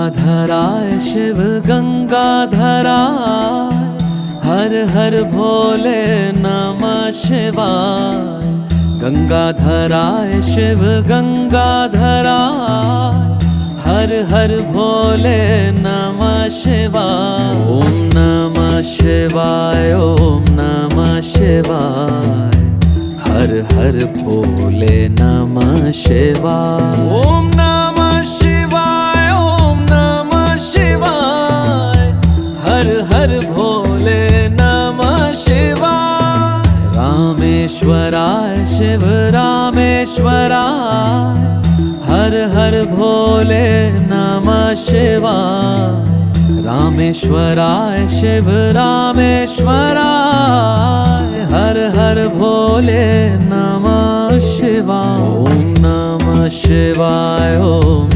गंगाधराय शिव गंगाधराय, हर हर भोले नमः शिवाय। गंगाधराय शिव गंगाधराय, हर हर भोले नमः शिवाय। ओम नमः शिवाय, ओम नमः शिवाय, हर हर भोले नमः शिवाय। ओम नमः शिवाय, ओम नमः शिवाय, हर हर भोले नमः शिवाय। रामेश्वराय शिव रामेश्वराय, हर हर भोले नमः शिवाय। रामेश्वराय शिव रामेश्वराय, हर हर भोले नमः शिवाय। ओम नमः शिवाय, ओम